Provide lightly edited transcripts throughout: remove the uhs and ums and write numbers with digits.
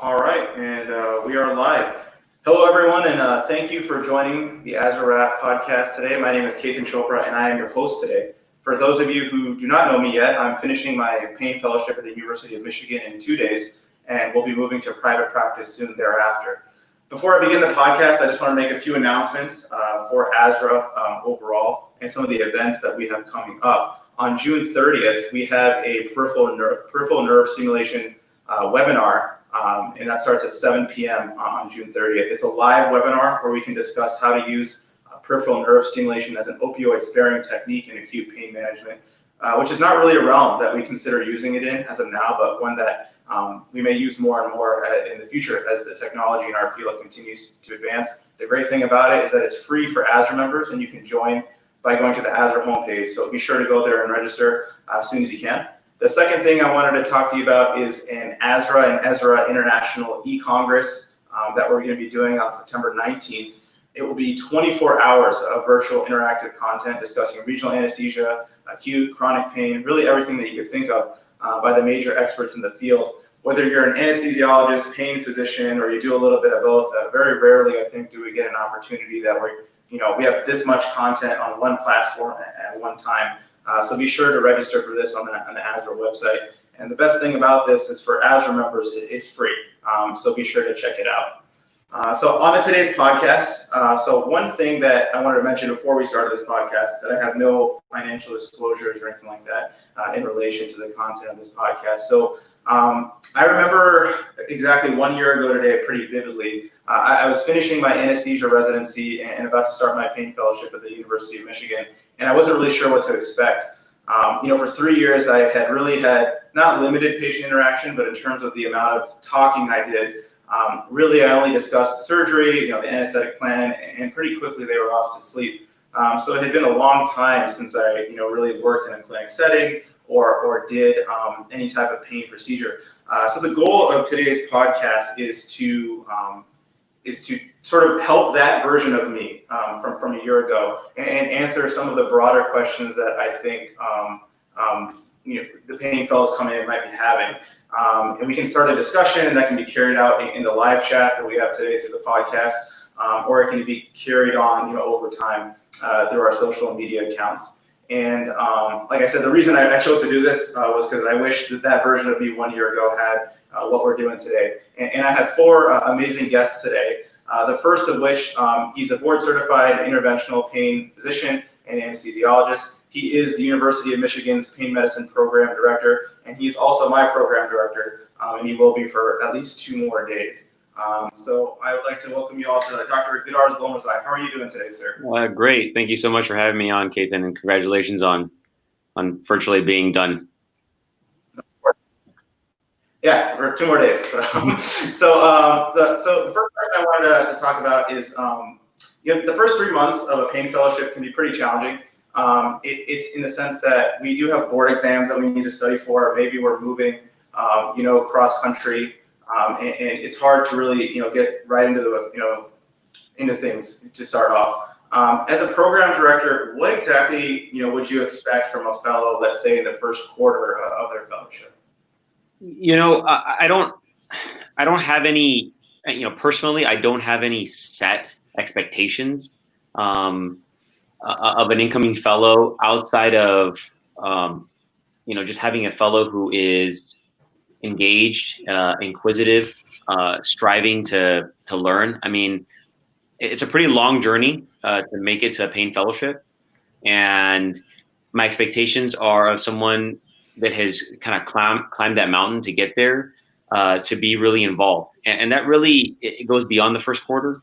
All right, and we are live. Hello, everyone, and thank you for joining the ASRA RAPP Podcast today. My name is Ketan Chopra, and I am your host today. For those of you who do not know me yet, I'm finishing my pain fellowship at the University of Michigan in 2 days, and we'll be moving to private practice soon thereafter. Before I begin the podcast, I just want to make a few announcements for ASRA overall and some of the events that we have coming up. On June 30th, we have a peripheral nerve stimulation webinar, and that starts at 7 p.m. on June 30th. It's a live webinar where we can discuss how to use peripheral nerve stimulation as an opioid-sparing technique in acute pain management, which is not really a realm that we consider using it in as of now, but one that we may use more and more in the future as the technology in our field continues to advance. The great thing about it is that it's free for ASRA members, and you can join by going to the ASRA homepage. So be sure to go there and register as soon as you can. The second thing I wanted to talk to you about is an ASRA and ESRA International e-Congress that we're going to be doing on September 19th. It will be 24 hours of virtual interactive content discussing regional anesthesia, acute, chronic pain, really everything that you could think of by the major experts in the field. Whether you're an anesthesiologist, pain physician, or you do a little bit of both, very rarely, I think, do we get an opportunity that we have this much content on one platform at one time. So be sure to register for this on the ASRA website. And the best thing about this is for ASRA members, it's free. So be sure to check it out. So on to today's podcast. So one thing that I wanted to mention before we started this podcast is that I have no financial disclosures or anything like that in relation to the content of this podcast. So I remember exactly 1 year ago today pretty vividly. I was finishing my anesthesia residency and about to start my pain fellowship at the University of Michigan, and I wasn't really sure what to expect. For 3 years, I had really had not limited patient interaction, but in terms of the amount of talking I did, really I only discussed the surgery, the anesthetic plan, and pretty quickly they were off to sleep. So it had been a long time since I, really worked in a clinic setting or did any type of pain procedure. So the goal of today's podcast is to sort of help that version of me from a year ago and answer some of the broader questions that I think the pain fellows coming in might be having. And we can start a discussion, and that can be carried out in the live chat that we have today through the podcast, or it can be carried on over time through our social media accounts. And like I said, the reason I chose to do this was because I wish that version of me 1 year ago had what we're doing today. And I have four amazing guests today. The first of which, he's a board-certified interventional pain physician and anesthesiologist. He is the University of Michigan's Pain Medicine Program Director, and he's also my Program Director, and he will be for at least 2 more days. So I would like to welcome you all to Dr. Gidars Gomezai. How are you doing today, sir? Great. Thank you so much for having me on, Ketan, and congratulations on virtually being done. Yeah, for 2 more days. So the first thing I wanted to talk about is the first 3 months of a pain fellowship can be pretty challenging. It's in the sense that we do have board exams that we need to study for. Maybe we're moving, cross country, and it's hard to really, get right into into things to start off. As a program director, what exactly, would you expect from a fellow, let's say in the first quarter of their fellowship? I don't have any, personally, I don't have any set expectations of an incoming fellow outside of, just having a fellow who is engaged, inquisitive, striving to learn. I mean, it's a pretty long journey to make it to a pain fellowship. And my expectations are of someone that has kind of climbed that mountain to get there, to be really involved. And that really, it goes beyond the first quarter.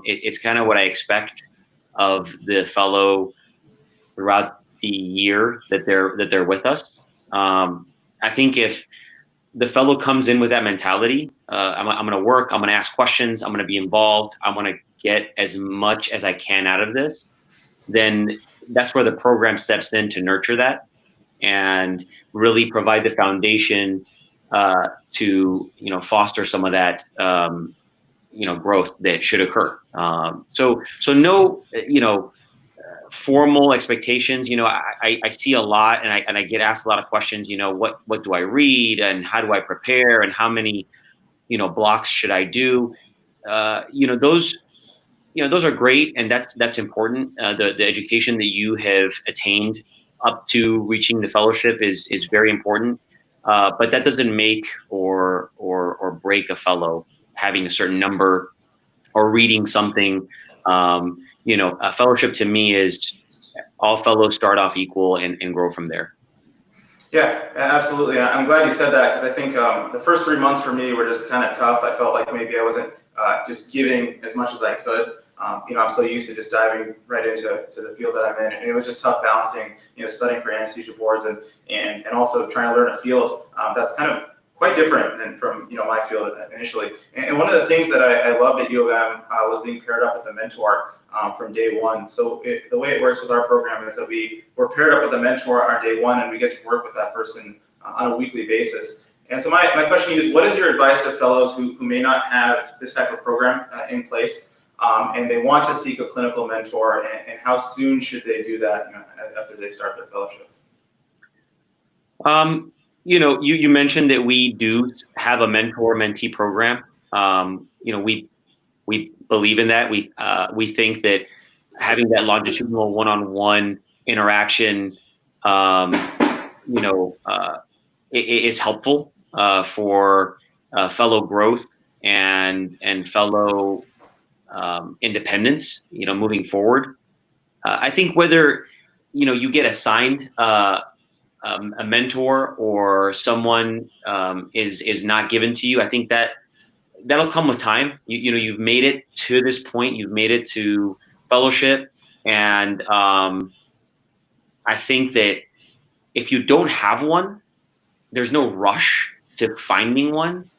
It's kind of what I expect of the fellow throughout the year that they're with us. I think if the fellow comes in with that mentality, I'm going to work, I'm going to ask questions, I'm going to be involved, I'm going to get as much as I can out of this, then that's where the program steps in to nurture that and really provide the foundation to foster some of that growth that should occur. So no formal expectations. I see a lot, and I get asked a lot of questions. What do I read, and how do I prepare, and how many blocks should I do? Those are great, and that's important. The education that you have attained up to reaching the fellowship is very important. But that doesn't make or break a fellow having a certain number or reading something. A fellowship to me is all fellows start off equal and grow from there. Yeah, absolutely. I'm glad you said that, because I think the first 3 months for me were just kind of tough. I felt like maybe I wasn't just giving as much as I could. I'm so used to just diving right into the field that I'm in, and it was just tough balancing, studying for anesthesia boards and also trying to learn a field that's kind of quite different than from my field initially. And one of the things that I loved at U of M was being paired up with a mentor from day one. So the way it works with our program is that we're paired up with a mentor on day one, and we get to work with that person on a weekly basis. And so my question to you is, what is your advice to fellows who may not have this type of program in place, and they want to seek a clinical mentor, and how soon should they do that after they start their fellowship? You mentioned that we do have a mentor-mentee program. We believe in that. We think that having that longitudinal one-on-one interaction, is helpful for fellow growth and fellow independence. Moving forward. I think whether you get assigned a mentor or someone is not given to you, I think that'll come with time. You've made it to this point. You've made it to fellowship, and I think that if you don't have one, there's no rush to finding one.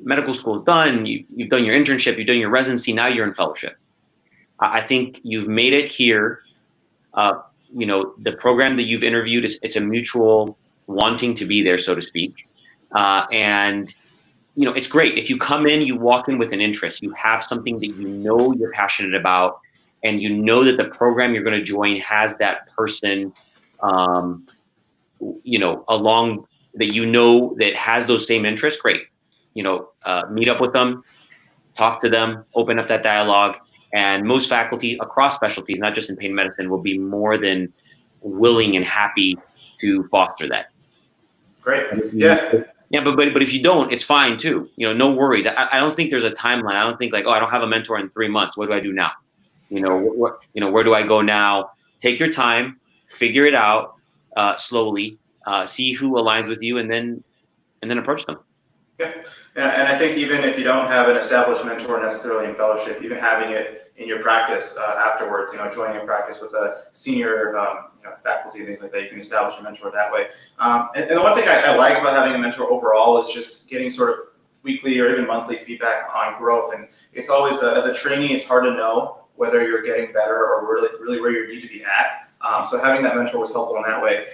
Medical school is done. You've done your internship. You've done your residency. Now you're in fellowship. I think you've made it here. The program that you've interviewed, it's a mutual wanting to be there, so to speak. And it's great. If you come in, you walk in with an interest, you have something that you're passionate about, and that the program you're going to join has that person, along that has those same interests, great. Meet up with them, talk to them, open up that dialogue. And most faculty across specialties, not just in pain medicine, will be more than willing and happy to foster that. Great. Yeah. Yeah, but if you don't, it's fine too. No worries. I don't think there's a timeline. I don't think like, I don't have a mentor in 3 months. What do I do now? Where do I go now? Take your time, figure it out slowly, see who aligns with you, and then approach them. Yeah, and I think even if you don't have an established mentor necessarily in fellowship, even having it in your practice afterwards, joining a practice with a senior faculty and things like that, you can establish a mentor that way. And the one thing I like about having a mentor overall is just getting sort of weekly or even monthly feedback on growth. And it's always, as a trainee, it's hard to know whether you're getting better or really where you need to be at. So having that mentor was helpful in that way.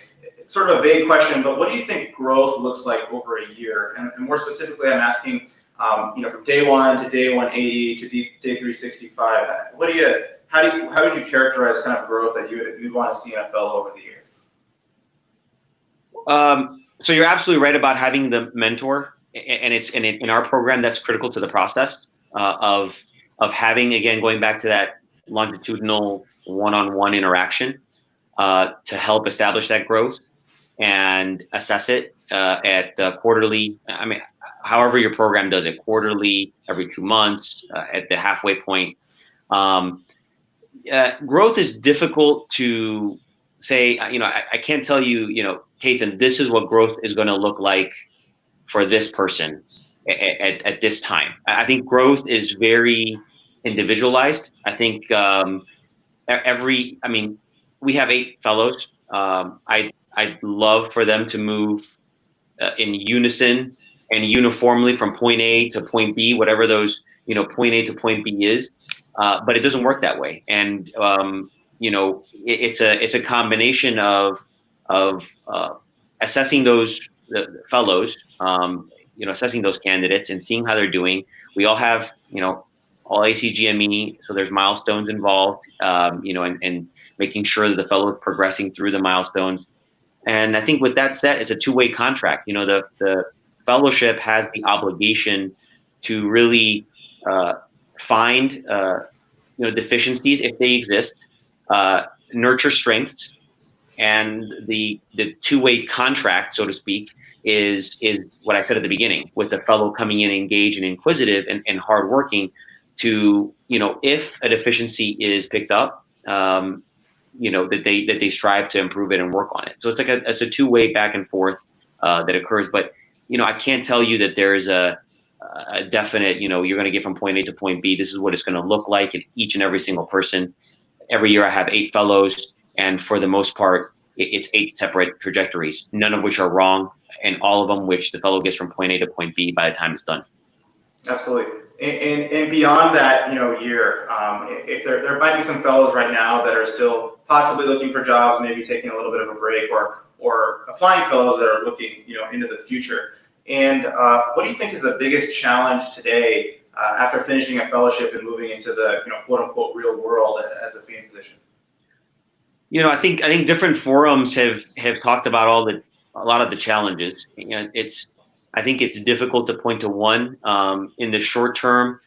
Sort of a vague question, but what do you think growth looks like over a year? And more specifically, I'm asking, from day one to day 180 to day 365. How would you characterize kind of growth that you'd want to see in a fellow over the year? So you're absolutely right about having the mentor, and in our program that's critical to the process of having, again, going back to that longitudinal one-on-one interaction to help establish that growth and assess it at quarterly. I mean, however your program does it, quarterly, every 2 months, at the halfway point. Growth is difficult to say. I can't tell you, Kathan, this is what growth is going to look like for this person at this time. I think growth is very individualized. I think we have 8 fellows. I'd love for them to move in unison and uniformly from point A to point B, whatever those, point A to point B is. But it doesn't work that way. And, it's a combination of assessing those fellows, assessing those candidates and seeing how they're doing. We all have, all ACGME, so there's milestones involved, and making sure that the fellow is progressing through the milestones. And I think with that said, it's a two-way contract. The fellowship has the obligation to really find deficiencies if they exist, nurture strengths, and the two-way contract, so to speak, is what I said at the beginning, with the fellow coming in engaged and inquisitive and hardworking to, if a deficiency is picked up, that they strive to improve it and work on it. So it's a two-way back and forth that occurs. But I can't tell you that there is a definite, you're going to get from point A to point B. This is what it's going to look like in each and every single person. Every year I have 8 fellows, and for the most part, it's 8 separate trajectories, none of which are wrong, and all of them which the fellow gets from point A to point B by the time it's done. Absolutely. And beyond that, year, if there might be some fellows right now that are still possibly looking for jobs, maybe taking a little bit of a break, or applying fellows that are looking, into the future. And what do you think is the biggest challenge today after finishing a fellowship and moving into the, quote unquote, real world as a pain physician? I think different forums have talked about a lot of the challenges. I think it's difficult to point to one. In the short term,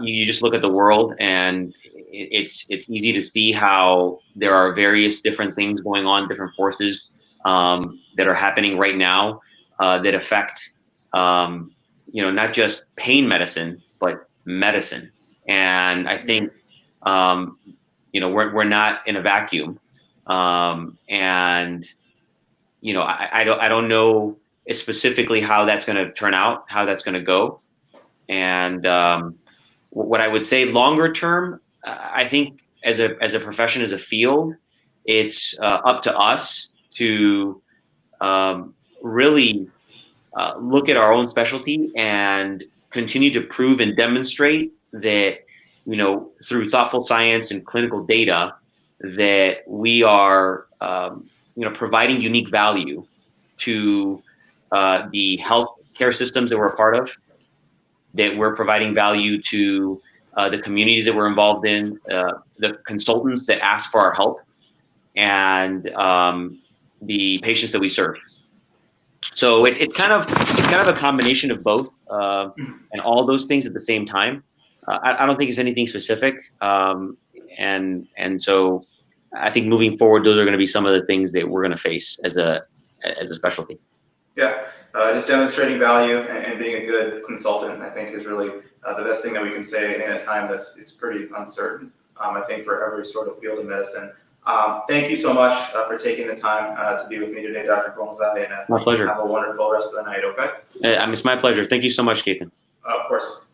you just look at the world, and it's easy to see how there are various different things going on, different forces that are happening right now that affect, not just pain medicine, but medicine. And I think, we're not in a vacuum. And I don't know specifically how that's going to turn out, how that's going to go. And what I would say longer term, I think as a profession, as a field, it's up to us to really look at our own specialty and continue to prove and demonstrate that, through thoughtful science and clinical data, that we are, providing unique value to the healthcare systems that we're a part of, that we're providing value to the communities that we're involved in, the consultants that ask for our help, and the patients that we serve. So it's kind of a combination of both, and all those things at the same time. I don't think it's anything specific, and so I think moving forward, those are going to be some of the things that we're going to face as a specialty. Yeah, just demonstrating value and being a good consultant, I think, is really the best thing that we can say in a time it's pretty uncertain. I think for every sort of field of medicine. Thank you so much for taking the time to be with me today, Dr. Gomezai, and my pleasure. Have a wonderful rest of the night. Okay. It's my pleasure. Thank you so much, Keithan. Of course.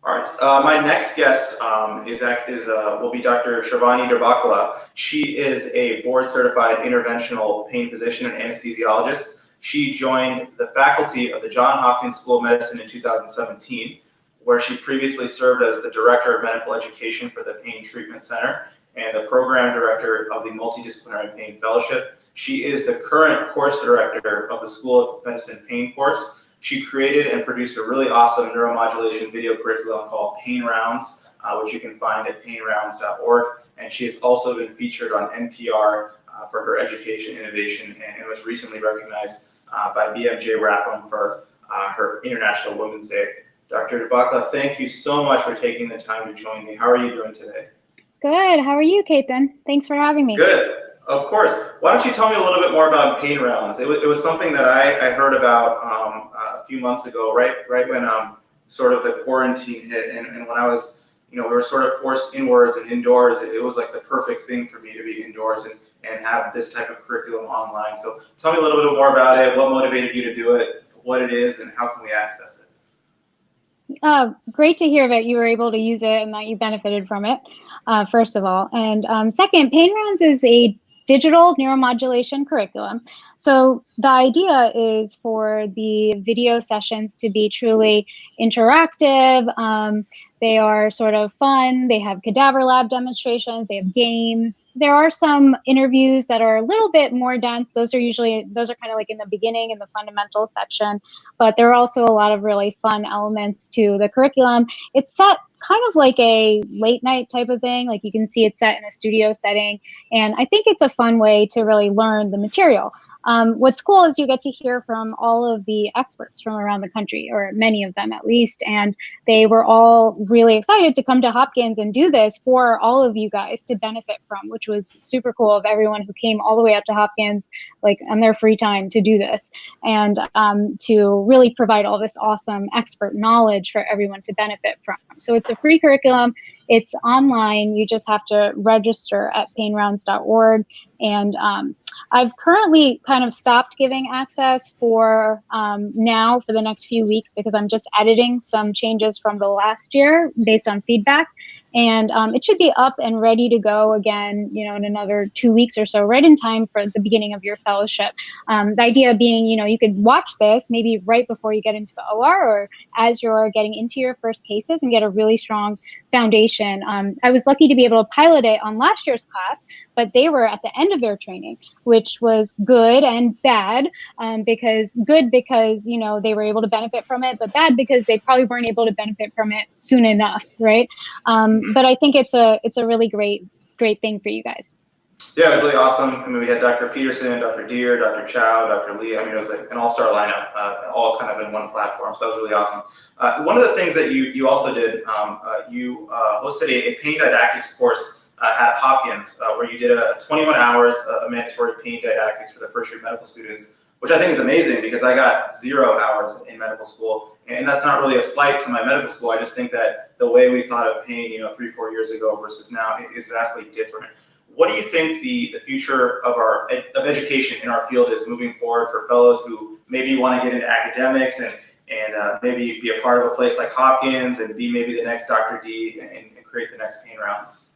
All right. My next guest will be Dr. Shravani Derbakala. She is a board-certified interventional pain physician and anesthesiologist. She joined the faculty of the Johns Hopkins School of Medicine in 2017, where she previously served as the Director of Medical Education for the Pain Treatment Center and the Program Director of the Multidisciplinary Pain Fellowship. She is the current course director of the School of Medicine Pain course. She created and produced a really awesome neuromodulation video curriculum called Pain Rounds, which you can find at painrounds.org. And she has also been featured on NPR for her education innovation, and was recently recognized by BMJ Rapp for her International Women's Day. Dr. Derbakala, thank you so much for taking the time to join me. How are you doing today? Good. How are you, Keithan? Thanks for having me. Good. Of course. Why don't you tell me a little bit more about Pain Rounds? It was something that I heard about a few months ago, right when sort of the quarantine hit, and when I was, we were sort of forced inwards and indoors. It was like the perfect thing for me to be indoors and have this type of curriculum online. So tell me a little bit more about it. What motivated you to do it? What it is, and how can we access it? Great to hear that you were able to use it and that you benefited from it, first of all. And second, Pain Rounds is a digital neuromodulation curriculum. So the idea is for the video sessions to be truly interactive. They are sort of fun. They have cadaver lab demonstrations. They have games. there are some interviews that are a little bit more dense. Those are kind of like in the beginning in the fundamental section, but there are also a lot of really fun elements to the curriculum. It's set kind of like a late night type of thing. Like you can see it's set in a studio setting. And I think it's a fun way to really learn the material. What's cool is you get to hear from all of the experts from around the country, or many of them at least, and they were all really excited to come to Hopkins and do this for all of you guys to benefit from, which was super cool of everyone who came all the way up to Hopkins, like on their free time to do this, and to really provide all this awesome expert knowledge for everyone to benefit from. So it's a free curriculum. It's online. You just have to register at painrounds.org. And I've currently kind of stopped giving access for now for the next few weeks because I'm just editing some changes from the last year based on feedback. And it should be up and ready to go again, in another 2 weeks or so, right in time for the beginning of your fellowship. The idea being, you could watch this maybe right before you get into the OR or as you're getting into your first cases and get a really strong foundation. I was lucky to be able to pilot it on last year's class, but they were at the end of their training, which was good and bad, because they were able to benefit from it, but bad because they probably weren't able to benefit from it soon enough, right? But I think it's a really great thing for you guys. Yeah, it was really awesome. I mean, we had Dr. Peterson, Dr. Deere, Dr. Chow, Dr. Lee. I mean, it was like an all-star lineup, all kind of in one platform. So that was really awesome. One of the things that you also did, you hosted a pain didactics course at Hopkins, where you did a 21 hours of mandatory pain didactics for the first year medical students, which I think is amazing because I got 0 hours in medical school. And that's not really a slight to my medical school. I just think that the way we thought of pain, 3-4 years ago versus now is vastly different. What do you think the future of education in our field is moving forward for fellows who maybe want to get into academics and maybe be a part of a place like Hopkins and be maybe the next Dr. D and create the next pain rounds?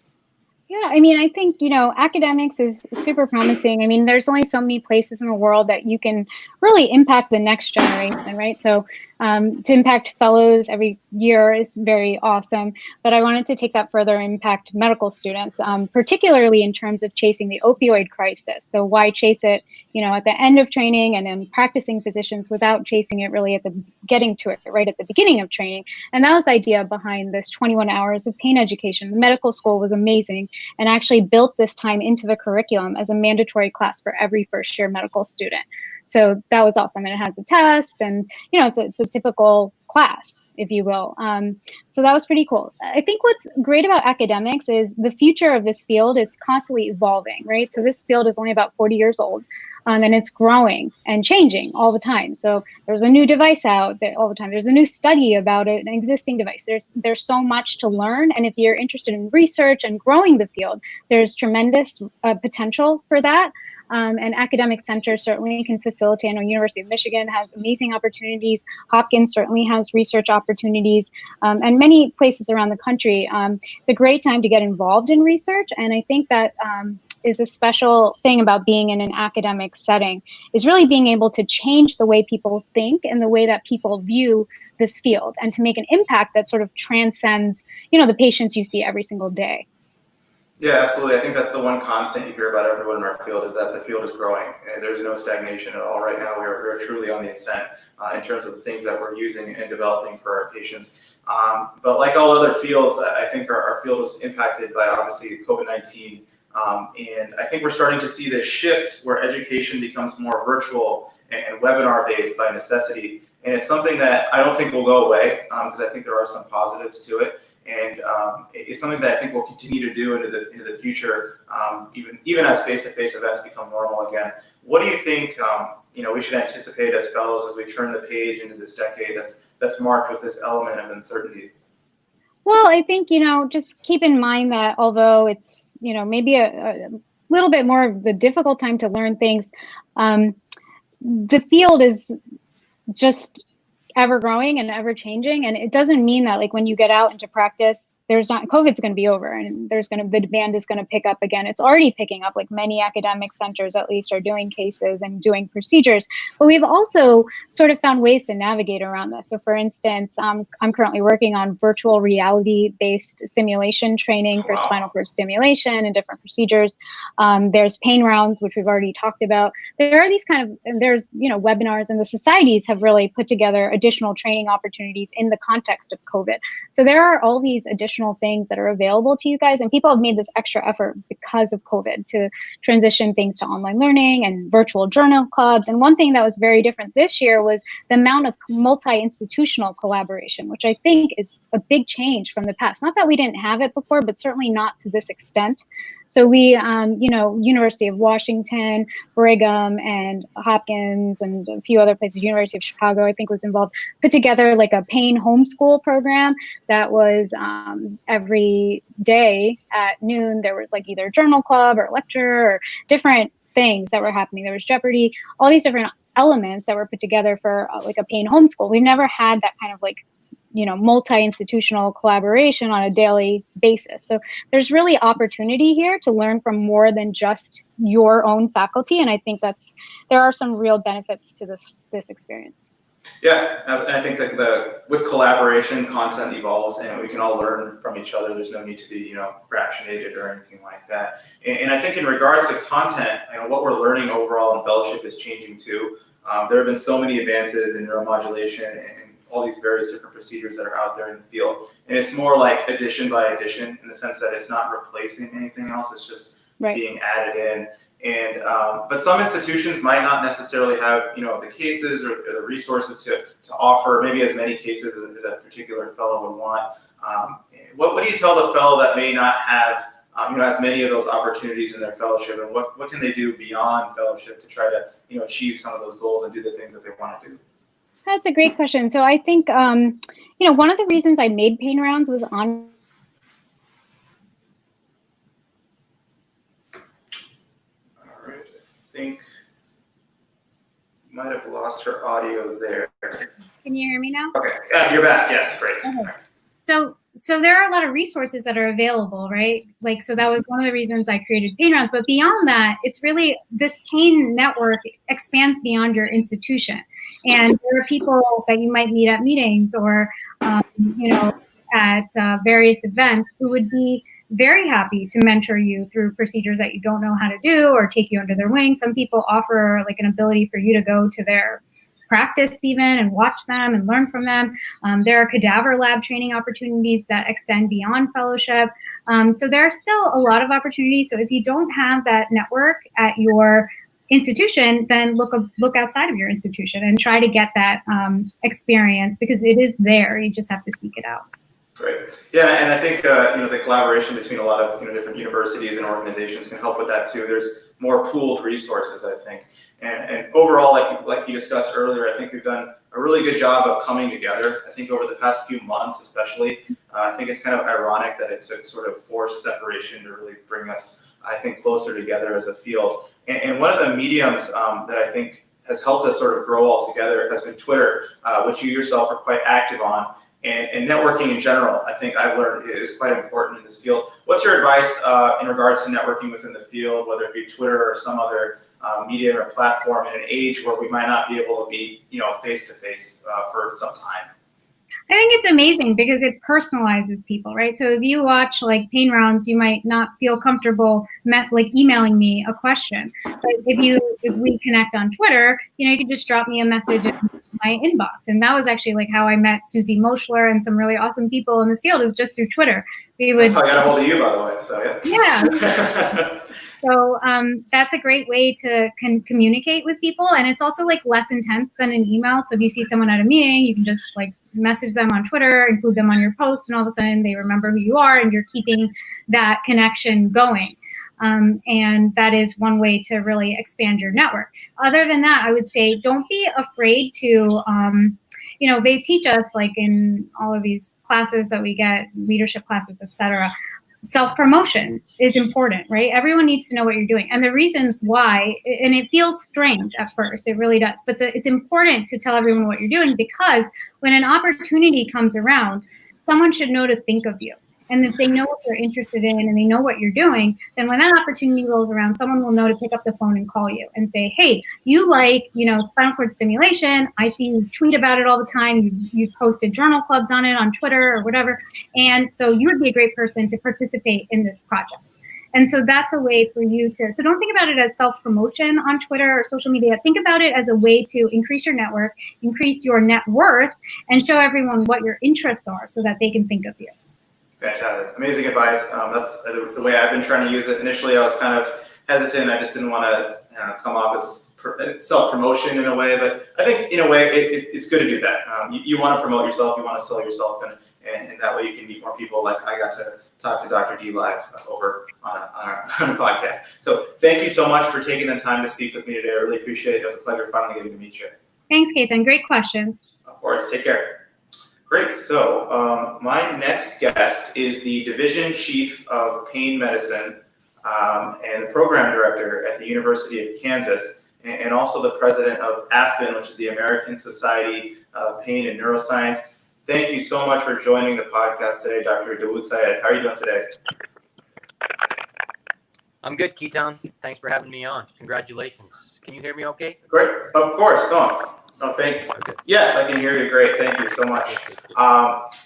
Yeah, I mean, I think, academics is super promising. I mean, there's only so many places in the world that you can really impact the next generation, right? So to impact fellows every year is very awesome. But I wanted to take that further and impact medical students, particularly in terms of chasing the opioid crisis. So why chase it, at the end of training and then practicing physicians without chasing it really getting to it right at the beginning of training. And that was the idea behind this 21 hours of pain education. The medical school was amazing and actually built this time into the curriculum as a mandatory class for every first year medical student. So that was awesome. And it has a test and, it's a typical class, if you will. So that was pretty cool. I think what's great about academics is the future of this field, it's constantly evolving, right? So this field is only about 40 years old. And it's growing and changing all the time. So there's a new device out there all the time. There's a new study about it, an existing device. There's so much to learn. And if you're interested in research and growing the field, there's tremendous potential for that. And academic centers certainly can facilitate. I know University of Michigan has amazing opportunities. Hopkins certainly has research opportunities, and many places around the country. It's a great time to get involved in research. And I think that is a special thing about being in an academic setting, is really being able to change the way people think and the way that people view this field, and to make an impact that sort of transcends, the patients you see every single day. Yeah, absolutely. I think that's the one constant you hear about everyone in our field, is that the field is growing. There's no stagnation at all right now. We're truly on the ascent in terms of the things that we're using and developing for our patients. But like all other fields, I think our field was impacted by obviously COVID-19. And I think we're starting to see this shift where education becomes more virtual and webinar based by necessity. And it's something that I don't think will go away, because I think there are some positives to it. And it's something that I think we'll continue to do into the future, even as face-to-face events become normal again. What do you think we should anticipate as fellows as we turn the page into this decade that's marked with this element of uncertainty? Well, I think, just keep in mind that although it's, maybe a little bit more of the difficult time to learn things, the field is just ever growing and ever changing. And it doesn't mean that like when you get out into practice, COVID's going to be over, and the demand is going to pick up again. It's already picking up, like many academic centers at least are doing cases and doing procedures, but we've also sort of found ways to navigate around this. So for instance, I'm currently working on virtual reality based simulation training for spinal cord stimulation and different procedures. There's pain rounds, which we've already talked about. There are these there's, webinars, and the societies have really put together additional training opportunities in the context of COVID. So there are all these additional things that are available to you guys, and people have made this extra effort because of COVID to transition things to online learning and virtual journal clubs. And one thing that was very different this year was the amount of multi-institutional collaboration, which I think is a big change from the past. Not that we didn't have it before, but certainly not to this extent. So we, University of Washington, Brigham, and Hopkins, and a few other places, University of Chicago, I think was involved, put together like a pain homeschool program that was every day at noon. There was like either a journal club or a lecture or different things that were happening. There was Jeopardy, all these different elements that were put together for like a pain homeschool. We've never had that kind of like, multi-institutional collaboration on a daily basis. So there's really opportunity here to learn from more than just your own faculty. And I think there are some real benefits to this experience. Yeah, I think that with collaboration, content evolves, and we can all learn from each other. There's no need to be, fractionated or anything like that. And I think in regards to content, what we're learning overall in fellowship is changing too. There have been so many advances in neuromodulation and all these various different procedures that are out there in the field. And it's more like addition by addition, in the sense that it's not replacing anything else. It's just being added in. And but some institutions might not necessarily have the cases or the resources to offer maybe as many cases as a particular fellow would want. What do you tell the fellow that may not have as many of those opportunities in their fellowship, and what can they do beyond fellowship to try to achieve some of those goals and do the things that they want to do? That's a great question. So I think one of the reasons I made pain rounds was on. I think might have lost her audio there. Can you hear me now? Okay, you're back. Yes, great. Okay. So there are a lot of resources that are available, right? So that was one of the reasons I created pain rounds. But beyond that, it's really this pain network expands beyond your institution. And there are people that you might meet at meetings or, at various events who would be very happy to mentor you through procedures that you don't know how to do or take you under their wing. Some people offer like an ability for you to go to their practice even and watch them and learn from them. There are cadaver lab training opportunities that extend beyond fellowship. So there are still a lot of opportunities. So if you don't have that network at your institution, then look outside of your institution and try to get that experience, because it is there. You just have to seek it out. Great. Yeah, and I think the collaboration between a lot of different universities and organizations can help with that too. There's more pooled resources, I think, and overall, like you discussed earlier, I think we've done a really good job of coming together. I think over the past few months, especially, I think it's kind of ironic that it took sort of forced separation to really bring us, I think, closer together as a field. And one of the mediums that I think has helped us sort of grow all together has been Twitter, which you yourself are quite active on. And networking in general, I think I've learned is quite important in this field. What's your advice in regards to networking within the field, whether it be Twitter or some other medium or platform, in an age where we might not be able to be, face-to-face for some time? I think it's amazing because it personalizes people, right? So if you watch like pain rounds, you might not feel comfortable emailing me a question. But if we connect on Twitter, you can just drop me a message in my inbox. And that was actually like how I met Susie Moschler and some really awesome people in this field, is just through Twitter. That's how I got a hold of you, by the way. So yeah. So that's a great way to communicate with people. And it's also like less intense than an email. So if you see someone at a meeting, you can just like message them on Twitter, include them on your post, and all of a sudden they remember who you are and you're keeping that connection going. And that is one way to really expand your network. Other than that, I would say don't be afraid to, they teach us like in all of these classes that we get, leadership classes, etc. Self-promotion is important, right? Everyone needs to know what you're doing. And the reasons why, and it feels strange at first, it really does, but it's important to tell everyone what you're doing, because when an opportunity comes around, someone should know to think of you. and if they know what you're interested in and they know what you're doing, then when that opportunity rolls around, someone will know to pick up the phone and call you and say, hey, you like, spinal cord stimulation. I see you tweet about it all the time. You've posted journal clubs on it on Twitter or whatever. And so you would be a great person to participate in this project. And so that's a way for you to, so don't think about it as self-promotion on Twitter or social media. Think about it as a way to increase your network, increase your net worth, and show everyone what your interests are so that they can think of you. Fantastic. Amazing advice. That's the way I've been trying to use it. Initially, I was kind of hesitant. I just didn't want to come off as self-promotion in a way, but I think in a way it's good to do that. You want to promote yourself, you want to sell yourself, and that way you can meet more people. Like I got to talk to Dr. D live over on a podcast. So thank you so much for taking the time to speak with me today. I really appreciate it. It was a pleasure finally getting to meet you. Thanks, Keaton. Great questions. Of course. Take care. Great. So my next guest is the Division Chief of Pain Medicine and the Program Director at the University of Kansas, and also the President of ASPN, which is the American Society of Pain and Neuroscience. Thank you so much for joining the podcast today, Dr. Dawood Syed. How are you doing today? I'm good, Keaton. Thanks for having me on. Congratulations. Can you hear me okay? Great. Of course. No, thank you. Okay. Yes, I can hear you great. Thank you so much.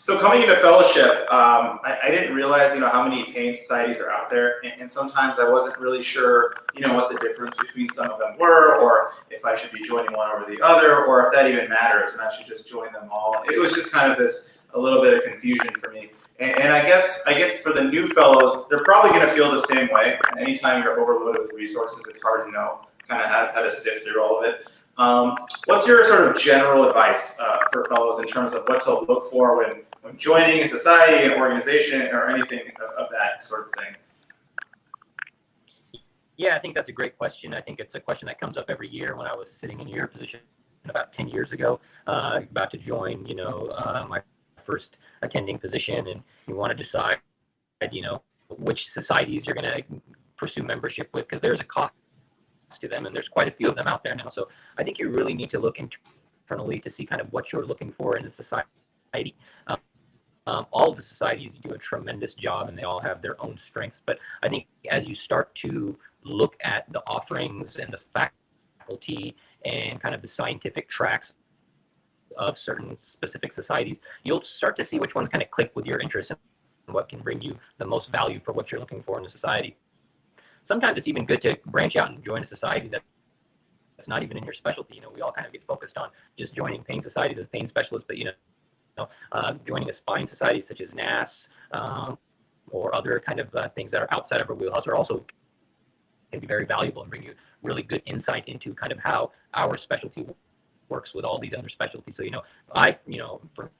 So coming into fellowship, I didn't realize, how many pain societies are out there. And sometimes I wasn't really sure, what the difference between some of them were, or if I should be joining one over the other, or if that even matters and I should just join them all. It was just kind of a little bit of confusion for me. And I guess for the new fellows, they're probably going to feel the same way. Anytime you're overloaded with resources, it's hard to know kind of how to sift through all of it. What's your sort of general advice for fellows in terms of what to look for when joining a society, an organization, or anything of that sort of thing? Yeah, I think that's a great question. I think it's a question that comes up every year. When I was sitting in your position about 10 years ago, about to join, my first attending position, and you want to decide, which societies you're going to pursue membership with, because there's a cost to them, and there's quite a few of them out there now. So I think you really need to look internally to see kind of what you're looking for in a society. All of the societies do a tremendous job, and they all have their own strengths. But I think as you start to look at the offerings and the faculty and kind of the scientific tracks of certain specific societies, you'll start to see which ones kind of click with your interests and what can bring you the most value for what you're looking for in a society. Sometimes it's even good to branch out and join a society that's not even in your specialty. We all kind of get focused on just joining pain societies as pain specialists, but joining a spine society such as NASS or other kind of things that are outside of our wheelhouse are also can be very valuable and bring you really good insight into kind of how our specialty works with all these other specialties. So for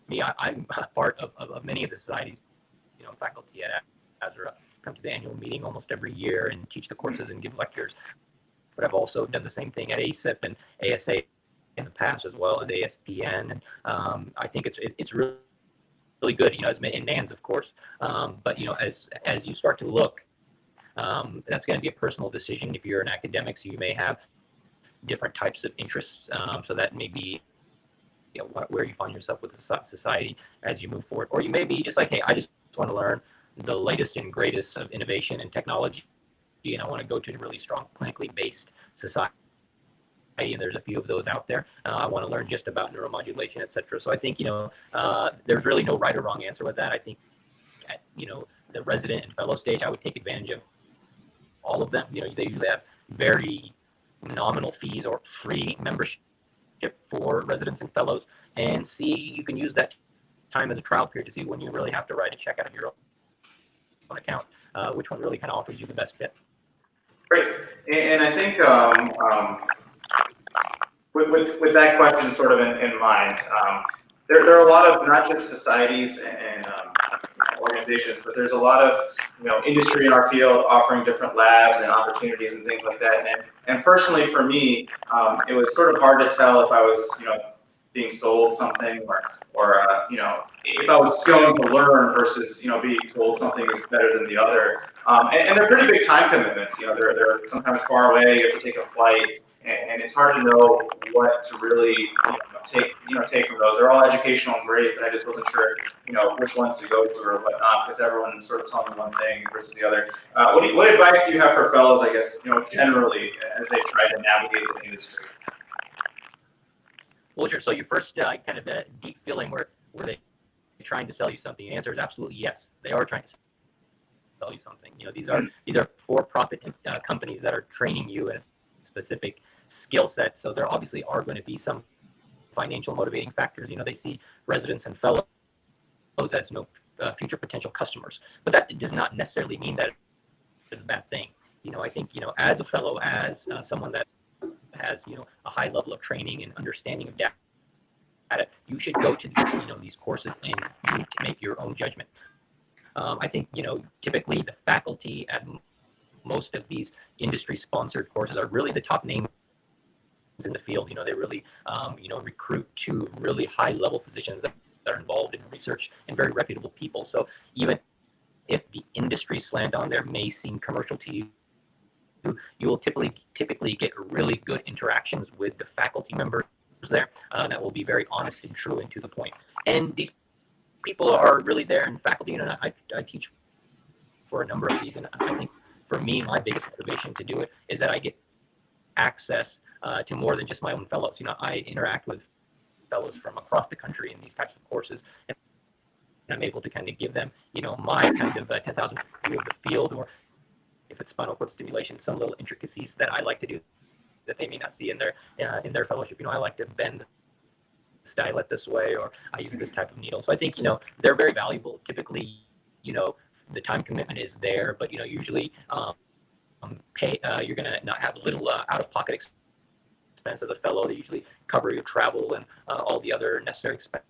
me, I'm part of many of the societies. Faculty at ASRA. Come to the annual meeting almost every year and teach the courses and give lectures. But I've also done the same thing at ASIP and ASA in the past, as well as ASPN. And I think it's really good, as in NANS, of course. But as you start to look, that's going to be a personal decision. If you're an academic, so you may have different types of interests. So that may be where you find yourself with the society as you move forward. Or you may be just like, hey, I just want to learn the latest and greatest of innovation and technology, and I want to go to a really strong clinically based society, and there's a few of those out there. I want to learn just about neuromodulation, etc. So I think there's really no right or wrong answer with that. I think at the resident and fellow stage, I would take advantage of all of them. They usually have very nominal fees or free membership for residents and fellows, and see, you can use that time as a trial period to see when you really have to write a check out of your own account, which one really kind of offers you the best fit. Great. And I think with that question sort of in mind, there are a lot of not just societies and organizations, but there's a lot of industry in our field offering different labs and opportunities and things like that. And personally, for me, it was sort of hard to tell if I was being sold something, or if I was going to learn versus being told something is better than the other. And they're pretty big time commitments. They're sometimes far away. You have to take a flight, and it's hard to know what to really take from those. They're all educational and great, but I just wasn't sure which ones to go to or whatnot, because everyone sort of telling me one thing versus the other. What advice do you have for fellows, I guess, generally as they try to navigate the industry? Well, sure. So your first kind of deep feeling where they're trying to sell you something, the answer is absolutely yes. They are trying to sell you something. These are for-profit companies that are training you in a specific skill set. So there obviously are going to be some financial motivating factors. They see residents and fellows as future potential customers, but that does not necessarily mean that it's a bad thing. I think as a fellow, as someone that has a high level of training and understanding of data, you should go to these courses and you can make your own judgment. I think typically the faculty at most of these industry sponsored courses are really the top names in the field. They really recruit to really high level physicians that are involved in research and very reputable people. So even if the industry slant on there may seem commercial to you, you will typically get really good interactions with the faculty members there that will be very honest and true and to the point. And these people are really there in faculty. I teach for a number of these, and I think for me, my biggest motivation to do it is that I get access to more than just my own fellows. I interact with fellows from across the country in these types of courses, and I'm able to kind of give them, my kind of 10,000 view of the field, or if it's spinal cord stimulation, some little intricacies that I like to do that they may not see in their fellowship. I like to bend the stylet this way, or I use this type of needle. So I think they're very valuable. Typically, the time commitment is there, but usually you're going to not have a little out-of-pocket expense as a fellow. They usually cover your travel and all the other necessary expenses.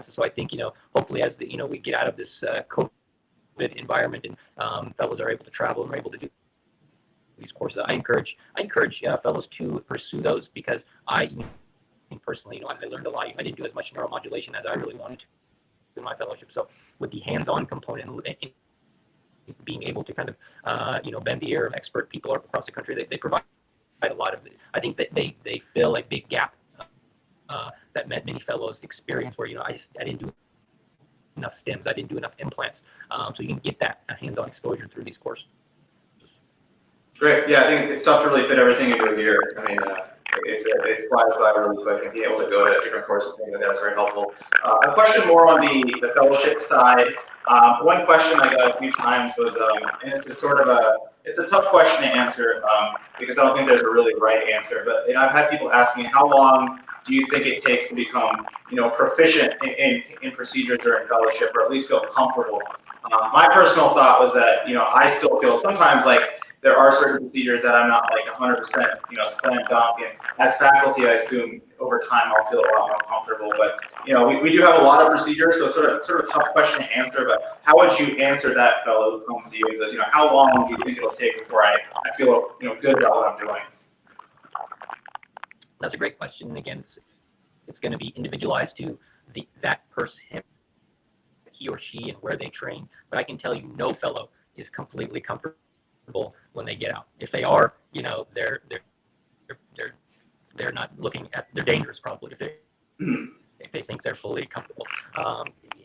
So I think hopefully as we get out of this COVID environment and fellows are able to travel and are able to do these courses, I encourage fellows to pursue those, because I personally, I learned a lot. I didn't do as much neuromodulation as I really wanted to in my fellowship. So with the hands-on component, being able to kind of bend the ear of expert people across the country, they provide a lot of it. I think that they fill a big gap that many fellows experience, where I didn't do enough stems, I didn't do enough implants, so you can get that hands-on exposure through these courses. Great. Yeah, I think it's tough to really fit everything into a year. I mean, it flies by really quick, and being able to go to different courses, things like that is very helpful. A question more on the fellowship side. One question I got a few times was, and it's sort of it's a tough question to answer because I don't think there's a really right answer. But I've had people ask me, how long do you think it takes to become proficient in procedures during fellowship, or at least feel comfortable? My personal thought was that I still feel sometimes like there are certain procedures that I'm not like 100% slam dunk, and as faculty, I assume over time I'll feel a lot more comfortable. But we do have a lot of procedures, so it's sort of a tough question to answer. But how would you answer that fellow who comes to you and says, how long do you think it'll take before I feel good about what I'm doing? That's a great question. Again, it's going to be individualized to that person, he or she, and where they train. But I can tell you, no fellow is completely comfortable when they get out. If they are, they're not looking at. They're dangerous, probably, if they think they're fully comfortable.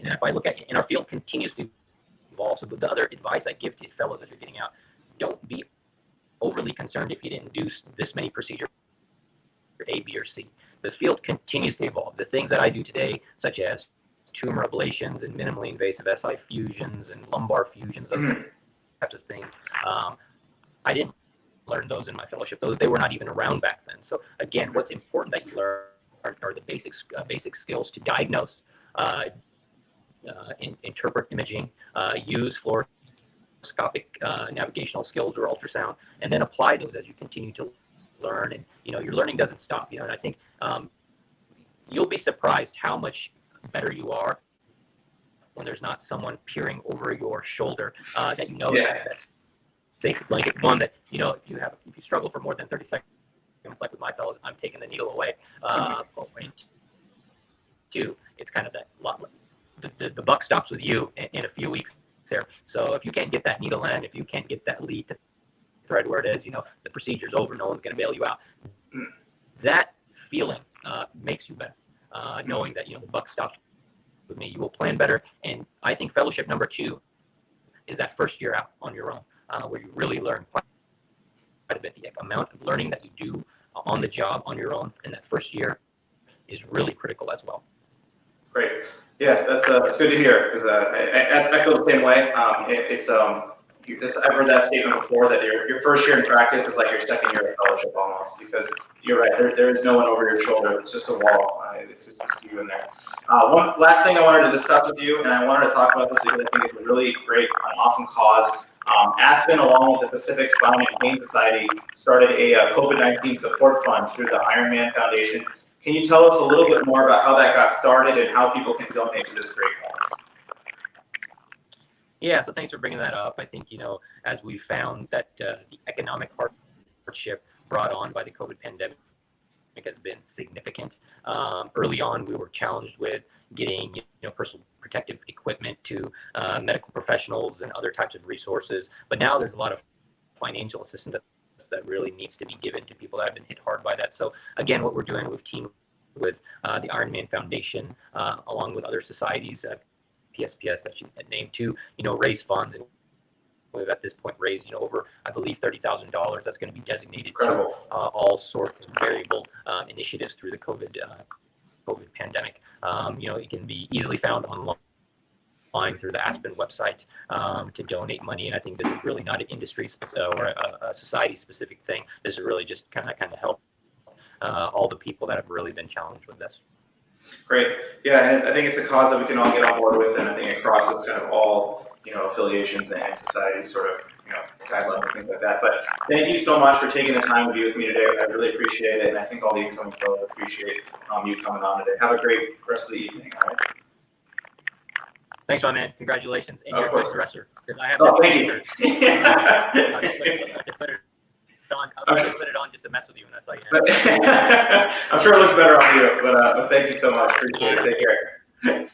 If I look at, and our field continues to evolve. So the other advice I give to fellows as you're getting out, don't be overly concerned if you didn't do this many procedures, A, B, or C. The field continues to evolve. The things that I do today, such as tumor ablations and minimally invasive SI fusions and lumbar fusions, those types of things, I didn't learn those in my fellowship. They were not even around back then. So again, what's important that you learn are the basic skills to diagnose, interpret imaging, use fluoroscopic navigational skills or ultrasound, and then apply those as you continue to learn. And your learning doesn't stop. And I think you'll be surprised how much better you are when there's not someone peering over your shoulder that that's safe blanket. One that if you struggle for more than 30 seconds, like with my fellows, I'm taking the needle away. too, it's kind of that the buck stops with you in a few weeks there. So if you can't get that needle in, if you can't get that lead to thread where it is, the procedure's over, no one's going to bail you out. That feeling makes you better, knowing that the buck stops with me. You will plan better, and I think fellowship number 2 is that first year out on your own, where you really learn quite a bit. The amount of learning that you do on the job on your own in that first year is really critical as well. Great. Yeah, that's good to hear, because I feel the same way. I've heard that statement before, that your first year in practice is like your second year of fellowship almost, because you're right, there is no one over your shoulder. It's just a wall. It's just you in there. One last thing I wanted to discuss with you, and I wanted to talk about this because I think it's a really great, awesome cause. Aspen, along with the Pacific Spine and Pain Society, started a COVID-19 support fund through the Ironman Foundation. Can you tell us a little bit more about how that got started and how people can donate to this great cause? Yeah, so thanks for bringing that up. I think, as we found that the economic hardship brought on by the COVID pandemic has been significant. Early on, we were challenged with getting personal protective equipment to medical professionals and other types of resources. But now there's a lot of financial assistance that really needs to be given to people that have been hit hard by that. So again, what we're doing, we've teamed with the Ironman Foundation, along with other societies, PSPS that you had named, to raise funds, and we've at this point raised over, I believe, $30,000 that's going to be designated to all sorts of variable initiatives through the COVID pandemic. It can be easily found online through the Aspen website to donate money, and I think this is really not an industry or a society specific thing. This is really just kind of help all the people that have really been challenged with this. Great. Yeah, and I think it's a cause that we can all get on board with, and I think it crosses kind of all, affiliations and society sort of, guidelines and things like that. But thank you so much for taking the time to be with me today. I really appreciate it, and I think all the incoming fellows appreciate you coming on today. Have a great rest of the evening, all right? Thanks, my man. Congratulations. And you're a good dresser. I have thank you. I put it on just to mess with you, and I saw you. I'm sure it looks better on you, but thank you so much. Appreciate it. Take care.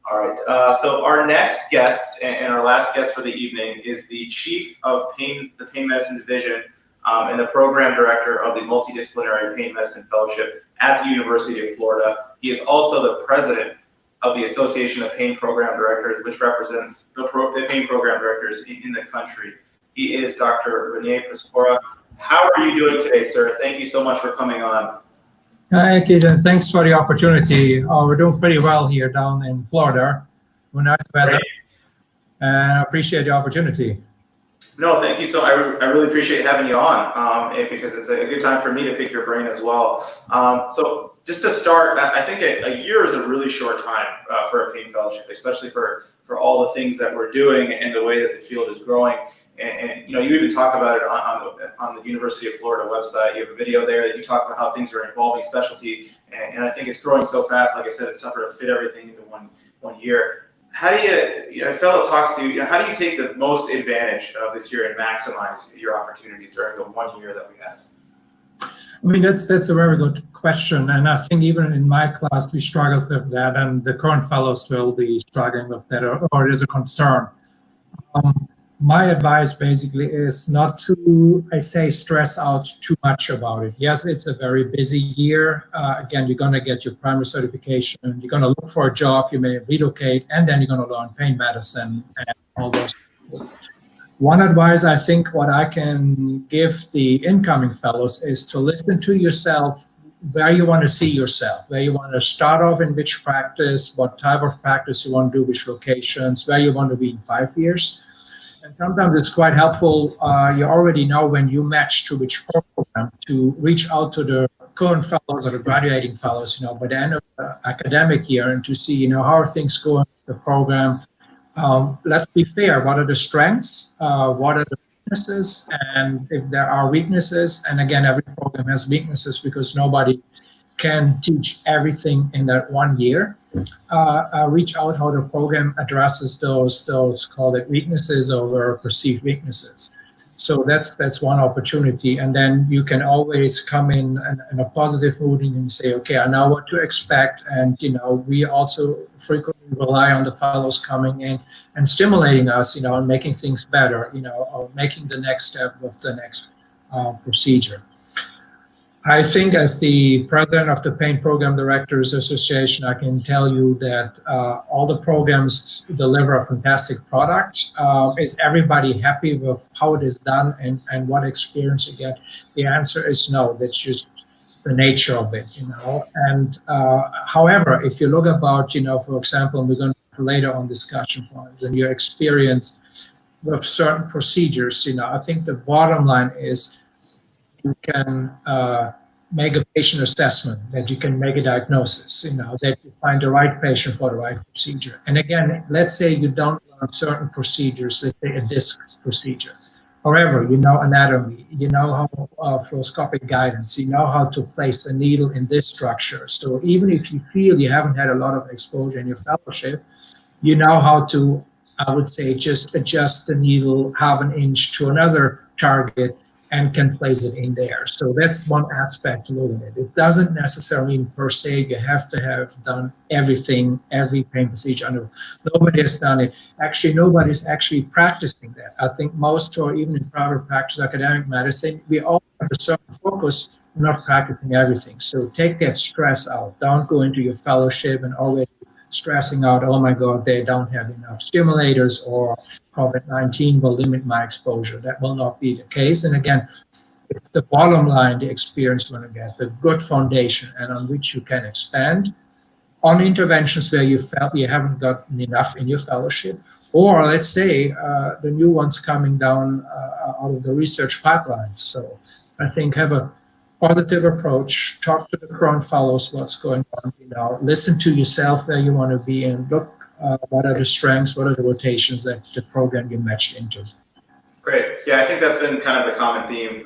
All right. So our next guest and our last guest for the evening is the chief of the Pain Medicine Division and the program director of the Multidisciplinary Pain Medicine Fellowship at the University of Florida. He is also the president of the Association of Pain Program Directors, which represents the pain program directors in the country. He is Dr. Rene Proscora. How are you doing today, sir? Thank you so much for coming on. Hi, Keaton. Thanks for the opportunity. We're doing pretty well here down in Florida. We're nice weather, and I appreciate the opportunity. No, thank you. So I really appreciate having you on because it's a good time for me to pick your brain as well. So just to start, I think a year is a really short time for a pain fellowship, especially for all the things that we're doing and the way that the field is growing. And you even talk about it on the University of Florida website. You have a video there that you talk about how things are evolving specialty, and I think it's growing so fast. Like I said, it's tougher to fit everything into one year. How do you, a fellow talks to you, how do you take the most advantage of this year and maximize your opportunities during the 1 year that we have? I mean, that's a very good question, and I think even in my class we struggled with that, and the current fellows will be struggling with that, or it is a concern. My advice basically is not to, stress out too much about it. Yes, it's a very busy year. Again, you're going to get your primary certification. You're going to look for a job. You may relocate, and then you're going to learn pain medicine and all those things. One advice, I think, what I can give the incoming fellows is to listen to yourself, where you want to see yourself, where you want to start off in which practice, what type of practice you want to do, which locations, where you want to be in 5 years. And sometimes it's quite helpful, you already know when you match to which program to reach out to the current fellows or the graduating fellows, by the end of the academic year, and to see, how are things going with the program. Let's be fair, what are the strengths, what are the weaknesses, and if there are weaknesses, and again, every program has weaknesses because nobody can teach everything in that 1 year. Reach out how the program addresses those call it weaknesses or perceived weaknesses. So that's one opportunity, and then you can always come in a positive mood and say, okay, I know what to expect, and we also frequently rely on the fellows coming in and stimulating us, and making things better, or making the next step of the next procedure. I think as the president of the Pain Program Directors Association, I can tell you that all the programs deliver a fantastic product. Is everybody happy with how it is done and what experience you get? The answer is no. That's just the nature of it, And however, if you look about, for example, and we're going to later on discussion points and your experience with certain procedures, I think the bottom line is you can make a patient assessment, that you can make a diagnosis, that you find the right patient for the right procedure. And again, let's say you don't learn certain procedures, let's say a disc procedure. However, you know anatomy, you know how fluoroscopic guidance, you know how to place a needle in this structure. So even if you feel you haven't had a lot of exposure in your fellowship, you know how to, I would say, just adjust the needle half an inch to another target and can place it in there. So that's one aspect to look at it. It doesn't necessarily mean per se you have to have done everything, every pain procedure. Nobody has done it. Actually, nobody's actually practicing that. I think most, or even in private practice, academic medicine, we all have a certain focus, not practicing everything. So take that stress out. Don't go into your fellowship and already stressing out, oh my God, they don't have enough stimulators, or COVID-19 will limit my exposure. That will not be the case. And again, it's the bottom line, the experience you're going to get, the good foundation, and on which you can expand on interventions where you felt you haven't gotten enough in your fellowship, or let's say the new ones coming down out of the research pipelines. So I think have a positive approach, talk to the current fellows, what's going on, listen to yourself where you want to be, and look what are the strengths, what are the rotations that the program you matched into. Great. Yeah, I think that's been kind of the common theme.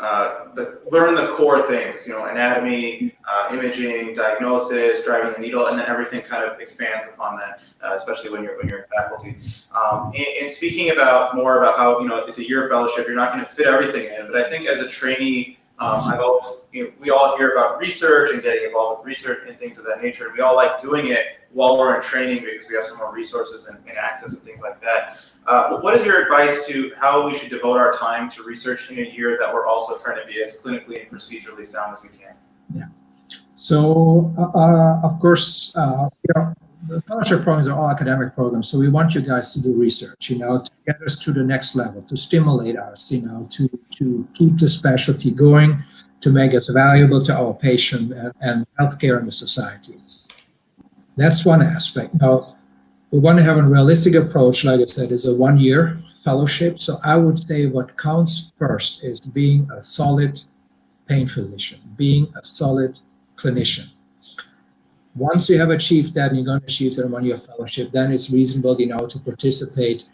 Learn the core things, anatomy, imaging, diagnosis, driving the needle, and then everything kind of expands upon that, especially when you're in faculty. And speaking about more about how, it's a year fellowship, you're not going to fit everything in, but I think as a trainee, I've always, we all hear about research and getting involved with research and things of that nature. We all like doing it while we're in training because we have some more resources and access and things like that. What is your advice to how we should devote our time to research in a year that we're also trying to be as clinically and procedurally sound as we can? Yeah. So, of course, the fellowship programs are all academic programs, so we want you guys to do research, to get us to the next level, to stimulate us, to keep the specialty going, to make us valuable to our patient and healthcare and the society. That's one aspect. Now, we want to have a realistic approach, like I said, is a one-year fellowship. So I would say what counts first is being a solid pain physician, being a solid clinician. Once you have achieved that, and you're going to achieve that in 1 year fellowship, then it's reasonable, to participate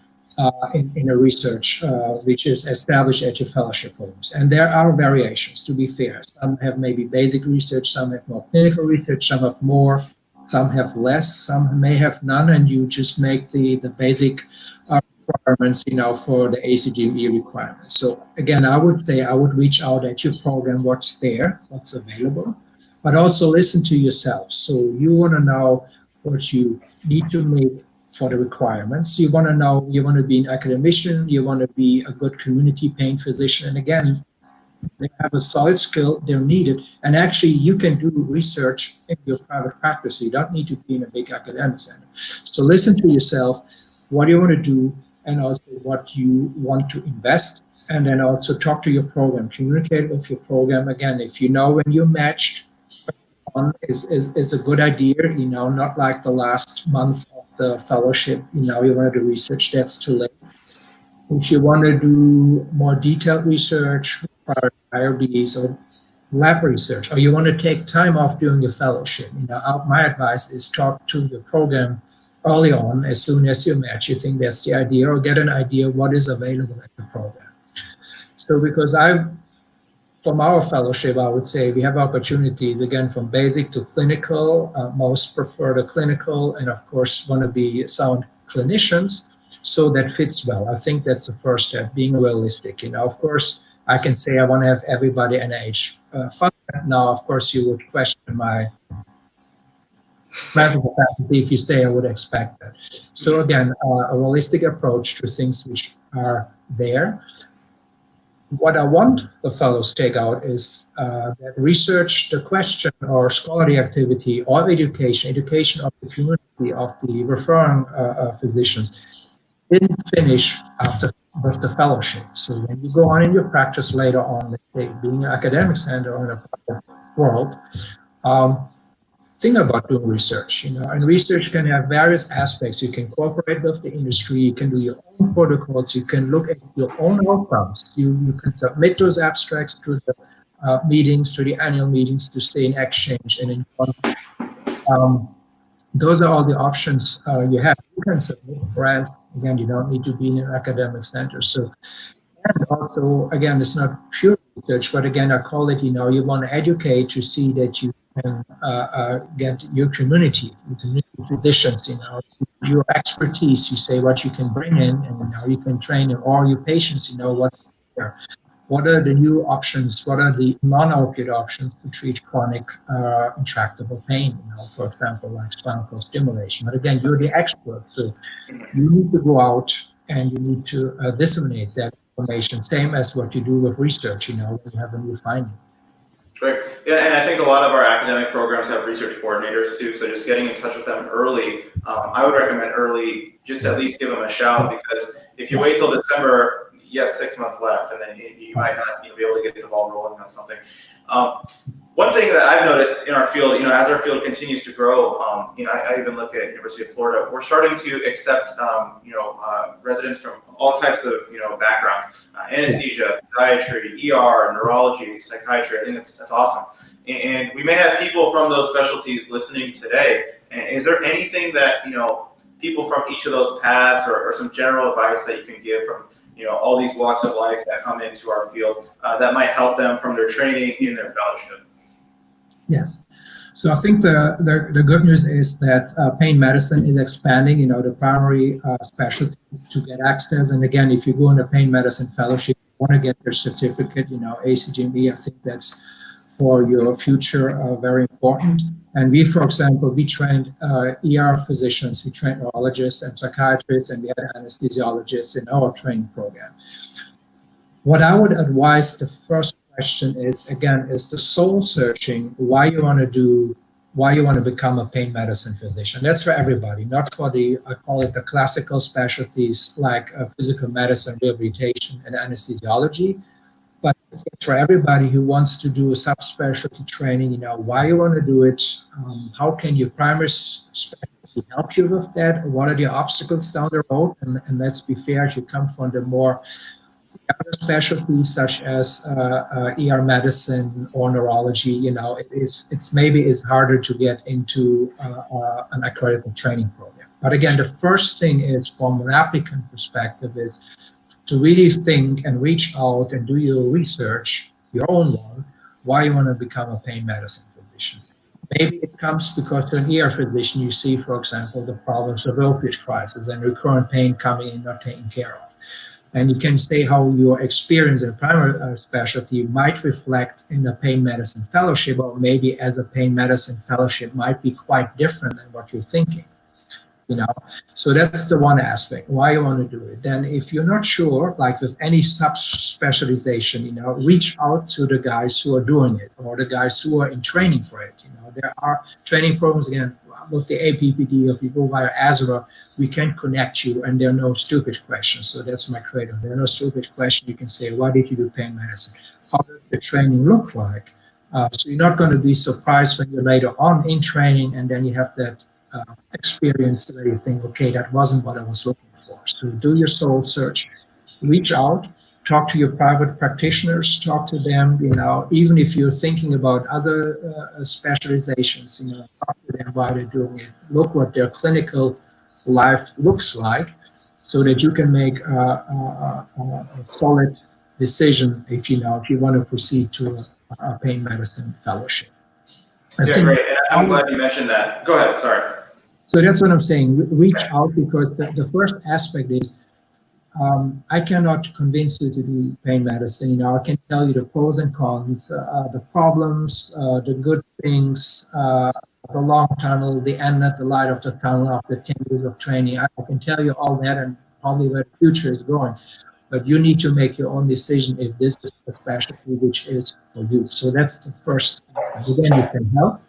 in a research which is established at your fellowship programs. And there are variations, to be fair. Some have maybe basic research, some have more clinical research, some have more, some have less, some may have none, and you just make the basic requirements, for the ACGME requirements. So again, I would say I would reach out at your program, what's there, what's available, but also listen to yourself. So you want to know what you need to make for the requirements. You want to know, you want to be an academician, you want to be a good community pain physician. And again, they have a solid skill, they're needed. And actually, you can do research in your private practice. You don't need to be in a big academic center. So listen to yourself, what do you want to do, and also what you want to invest. And then also talk to your program, communicate with your program. Again, if you know when you're matched, is a good idea, not like the last month of the fellowship, you want to do research, that's too late. If you want to do more detailed research, IRBs or lab research, or you want to take time off during your fellowship, my advice is talk to your program early on, as soon as you match, you think that's the idea, or get an idea what is available at the program. So because from our fellowship, I would say we have opportunities, again, from basic to clinical. Most prefer the clinical and, of course, want to be sound clinicians. so that fits well. I think that's the first step, being realistic. Of course, I can say I want to have everybody NIH funded. Now, of course, you would question my medical faculty if you say I would expect that. So again, a realistic approach to things which are there. What I want the fellows to take out is that research, the question or scholarly activity or education of the community, of the referring physicians, didn't finish after with the fellowship. So when you go on in your practice later on, let's say being an academic center or in a private world, think about doing research, and research can have various aspects. You can cooperate with the industry, you can do your own protocols, you can look at your own outcomes, you can submit those abstracts to the meetings, to the annual meetings, to stay in exchange and in those are all the options you have. You can submit grants. Again, you don't need to be in an academic center. So, and also, again, it's not pure research, but again, I call it, you want to educate to see that you can get your community physicians, your expertise, you say what you can bring in, and how you can train all your patients, what's there. What are the new options? What are the non-opiate options to treat chronic intractable pain? For example, like spinal cord stimulation. But again, you're the expert, so you need to go out and you need to disseminate that information. Same as what you do with research. When you have a new finding. Great. Yeah, and I think a lot of our academic programs have research coordinators too. So just getting in touch with them early, I would recommend early. Just at least give them a shout, because if you wait till December, you have 6 months left, and then you might not be able to get the ball rolling on something. One thing that I've noticed in our field, as our field continues to grow, I even look at University of Florida. We're starting to accept, residents from all types of, backgrounds: anesthesia, podiatry, ER, neurology, psychiatry. I think that's awesome. And we may have people from those specialties listening today. And is there anything that, people from each of those paths, or some general advice that you can give from, all these walks of life that come into our field that might help them from their training in their fellowship? Yes. So I think the good news is that pain medicine is expanding, the primary specialties to get access. And again, if you go in a pain medicine fellowship, you want to get their certificate, ACGME, I think that's for your future very important. And we, for example, we trained ER physicians, we trained neurologists and psychiatrists, and we had anesthesiologists in our training program. What I would advise, the first question is, again, is the soul searching, why you want to become a pain medicine physician. That's for everybody, not for I call it the classical specialties like physical medicine, rehabilitation, and anesthesiology. But it's for everybody who wants to do a subspecialty training, why you want to do it, how can your primary specialty help you with that, what are the obstacles down the road, and let's be fair, if you come from the more other specialties such as ER medicine or neurology, it's maybe harder to get into an accredited training program. But again, the first thing is, from an applicant perspective, is to really think and reach out and do your research, your own one, why you want to become a pain medicine physician. Maybe it comes because you're an ER physician, you see, for example, the problems of opioid crisis and recurrent pain coming in, not taken care of. And you can say how your experience in a primary specialty might reflect in a pain medicine fellowship, or maybe as a pain medicine fellowship might be quite different than what you're thinking. So that's the one aspect, why you want to do it. Then if you're not sure, like with any sub-specialization, reach out to the guys who are doing it, or the guys who are in training for it. There are training programs, again, with the APPD, if you go via ASRA, we can connect you, and there are no stupid questions. So that's my credo. There are no stupid questions. You can say, why did you do pain medicine? How does the training look like? So you're not going to be surprised when you're later on in training, and then you have that experience where you think, okay, that wasn't what I was looking for. So do your soul search, reach out, talk to your private practitioners, talk to them, even if you're thinking about other specializations, talk to them while they're doing it. Look what their clinical life looks like, so that you can make a solid decision if you want to proceed to a pain medicine fellowship. Yeah, great. And I'm glad you mentioned that. Go ahead. Sorry. So that's what I'm saying. Reach out, because the first aspect is, I cannot convince you to do pain medicine. You know, I can tell you the pros and cons, the problems, the good things, the long tunnel, the end at the light of the tunnel after 10 years of training. I can tell you all that and probably where the future is going. But you need to make your own decision if this is a specialty which is for you. So that's the first. Again, you can help.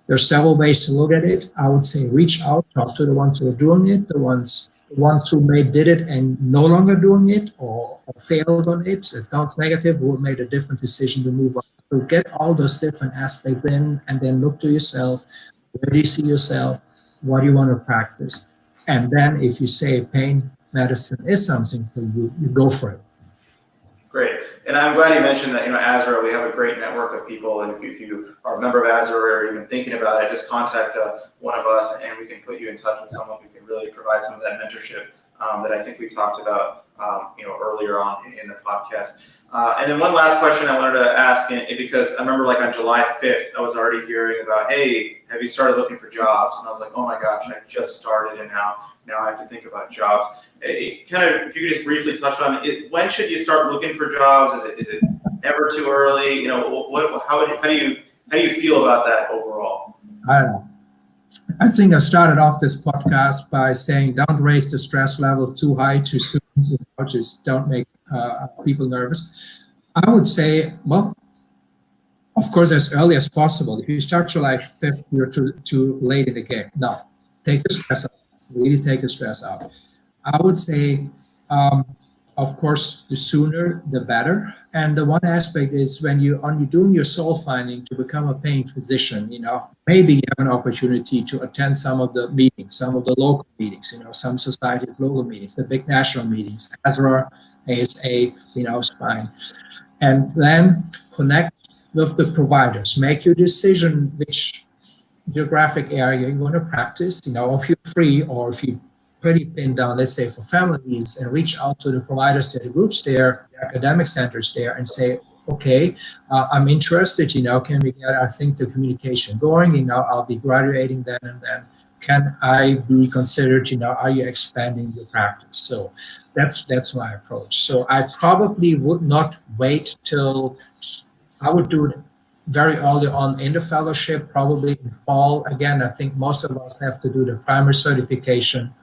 There's several ways to look at it. I would say reach out, talk to the ones who are doing it, the ones who did it and no longer doing it or failed on it. It sounds negative, who made a different decision to move on. So get all those different aspects in, and then look to yourself. Where do you see yourself? What do you want to practice? And then if you say pain medicine is something for you, you go for it. Great. And I'm glad you mentioned that, ASRA, we have a great network of people. And if you are a member of ASRA or even thinking about it, just contact one of us and we can put you in touch with someone who can really provide some of that mentorship that I think we talked about, earlier on in the podcast. And then one last question I wanted to ask, because I remember on July 5th, I was already hearing about, hey, have you started looking for jobs? And I was like, oh my gosh, I just started and now I have to think about jobs. If you could just briefly touch on it, when should you start looking for jobs? Is it never too early? How do you feel about that overall? I don't know. I think I started off this podcast by saying don't raise the stress level too high too soon. Just don't make people nervous. I would say, well, of course, as early as possible. If you start July 5th, you're too late in the game. No, take the stress out. Really take the stress out. I would say, of course, the sooner, the better. And the one aspect is when you're doing your soul finding to become a paying physician, maybe you have an opportunity to attend some of the meetings, some of the local meetings, some society local meetings, the big national meetings, ASRA, ASA, spine. And then connect with the providers. Make your decision which geographic area you're going to practice, if you're free or if you pretty pinned down, let's say for families, and reach out to the providers, to the groups there, the academic centers there, and say, okay, I'm interested, can we get, the communication going, I'll be graduating then and then. Can I be considered, are you expanding your practice? So that's my approach. So I probably would not wait till, I would do it very early on in the fellowship, probably in fall. Again, I think most of us have to do the primary certification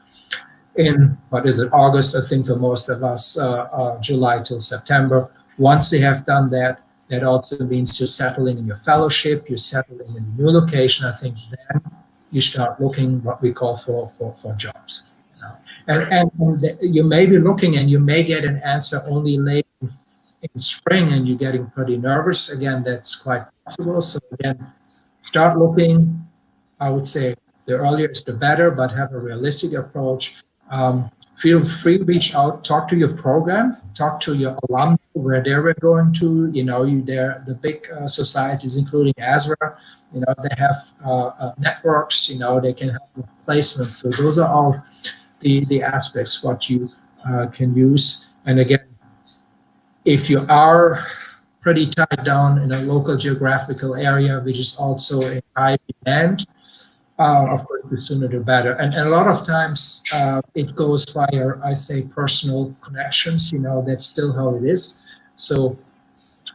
in, August, I think for most of us, July till September. Once they have done that, that also means you're settling in your fellowship, you're settling in a new location. I think then you start looking what we call for jobs. And you may be looking and you may get an answer only late in spring and you're getting pretty nervous. Again, that's quite possible. So again, start looking. I would say the earlier is the better, but have a realistic approach. Feel free to reach out, talk to your program, talk to your alumni where they were going to, the big societies, including ASRA, they have networks, they can help with placements. So those are all the aspects what you can use. And again, if you are pretty tied down in a local geographical area, which is also in high demand, of course, the sooner the better. And a lot of times it goes via, I say, personal connections, that's still how it is. So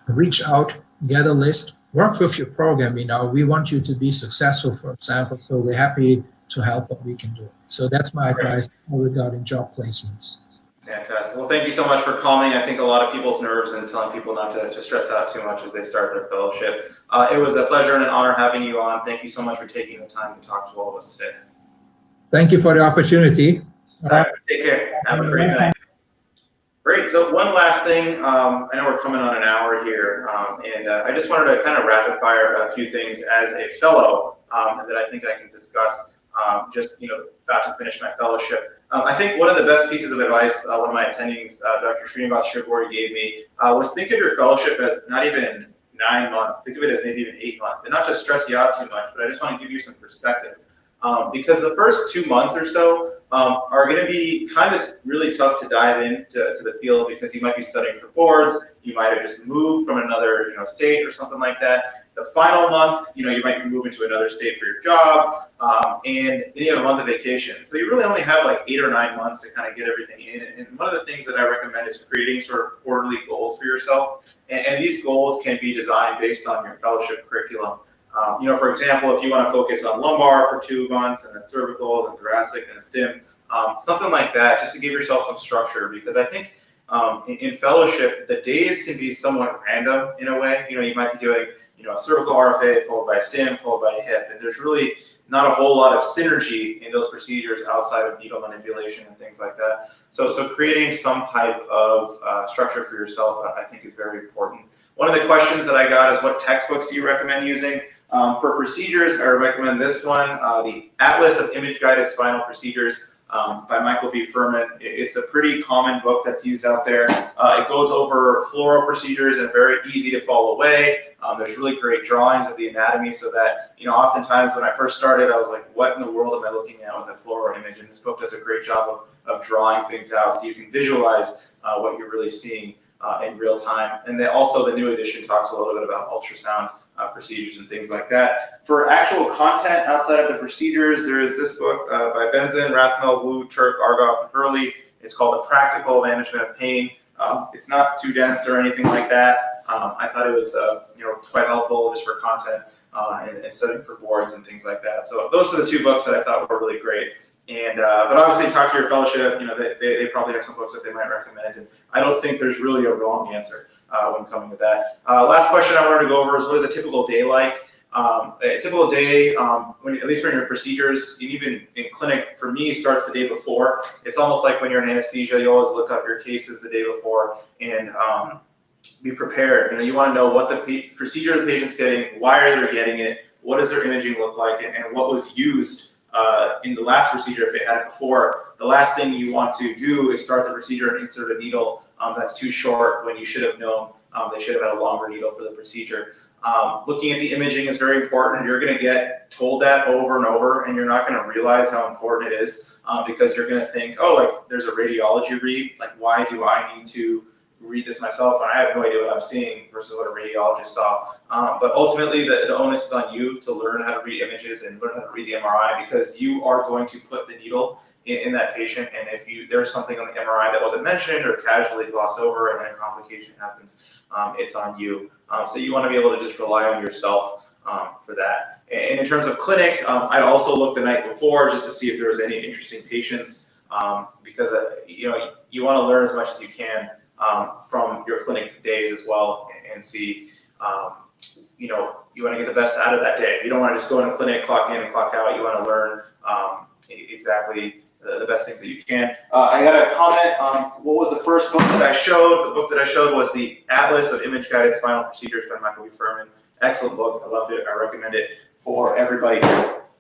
reach out, get a list, work with your program, we want you to be successful, for example, so we're happy to help what we can do. So that's my advice regarding job placements. Fantastic. Well, thank you so much for calming, I think, a lot of people's nerves and telling people not to stress out too much as they start their fellowship. It was a pleasure and an honor having you on. Thank you so much for taking the time to talk to all of us today. Thank you for the opportunity. All right. Take care. Have a great night. Great. So one last thing. I know we're coming on an hour here, and I just wanted to kind of rapid fire a few things as a fellow that I think I can discuss. About to finish my fellowship. I think one of the best pieces of advice one of my attendings, Dr. Srinivas Shivori, gave me was think of your fellowship as not even 9 months. Think of it as maybe even 8 months, and not to stress you out too much, but I just want to give you some perspective. Because the first 2 months or so are going to be kind of really tough to dive into the field because you might be studying for boards, you might have just moved from another state or something like that. The final month, you might be moving to another state for your job, and then you have a month of vacation. So you really only have like 8 or 9 months to kind of get everything in. And one of the things that I recommend is creating sort of quarterly goals for yourself. And these goals can be designed based on your fellowship curriculum. For example, if you want to focus on lumbar for 2 months, and then cervical, and thoracic, and stim, something like that, just to give yourself some structure. Because I think in fellowship, the days can be somewhat random in a way. You might be doing a cervical RFA followed by a stim followed by a hip, and there's really not a whole lot of synergy in those procedures outside of needle manipulation and things like that. So creating some type of structure for yourself, I think, is very important. One of the questions that I got is, what textbooks do you recommend using? For procedures, I recommend this one, the Atlas of Image-Guided Spinal Procedures by Michael B. Furman. It's a pretty common book that's used out there. It goes over fluoro procedures in a very easy to follow way. There's really great drawings of the anatomy, so that, oftentimes when I first started, I was like, what in the world am I looking at with a fluoro image? And this book does a great job of drawing things out so you can visualize what you're really seeing in real time. And then also the new edition talks a little bit about ultrasound procedures and things like that. For actual content outside of the procedures, there is this book by Benzin, Rathmel, Wu, Turk, Argoff, and Hurley. It's called The Practical Management of Pain. It's not too dense or anything like that. I thought it was quite helpful just for content and studying for boards and things like that. So those are the 2 books that I thought were really great. And but obviously, talk to your fellowship. They probably have some books that they might recommend. And I don't think there's really a wrong answer when coming to that. Last question I wanted to go over is, what is a typical day like? A typical day, at least when you're in procedures, and even in clinic, for me, starts the day before. It's almost like when you're in anesthesia, you always look up your cases the day before and be prepared. You want to know what the procedure the patient's getting, why are they getting it, what does their imaging look like, and what was used in the last procedure if they had it before. The last thing you want to do is start the procedure and insert a needle that's too short when you should have known they should have had a longer needle for the procedure. Looking at the imaging is very important. You're going to get told that over and over, and you're not going to realize how important it is because you're going to think, oh, like there's a radiology read. Like, why do I need to read this myself? And I have no idea what I'm seeing versus what a radiologist saw. But ultimately, the onus is on you to learn how to read images and learn how to read the MRI, because you are going to put the needle in that patient. And if there's something on the MRI that wasn't mentioned or casually glossed over and then a complication happens, it's on you. So you want to be able to just rely on yourself for that. And in terms of clinic, I'd also look the night before just to see if there was any interesting patients, because you want to learn as much as you can from your clinic days as well, and see, you want to get the best out of that day. You don't want to just go in a clinic, clock in and clock out. You want to learn exactly the best things that you can. I got a comment on what was the first book that I showed. The book that I showed was the Atlas of Image-Guided Spinal Procedures by Michael B. Furman. Excellent book. I loved it. I recommend it for everybody.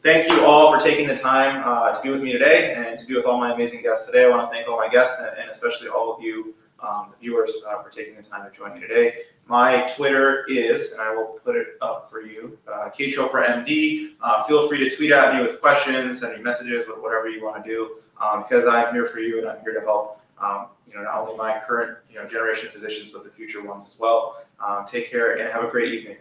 Thank you all for taking the time to be with me today and to be with all my amazing guests today. I want to thank all my guests and especially all of you, the viewers, for taking the time to join me today. My Twitter is, and I will put it up for you, K Chopra MD. Feel free to tweet at me with questions, send me messages, whatever you want to do, because I'm here for you and I'm here to help. Not only my current generation of physicians, but the future ones as well. Take care and have a great evening.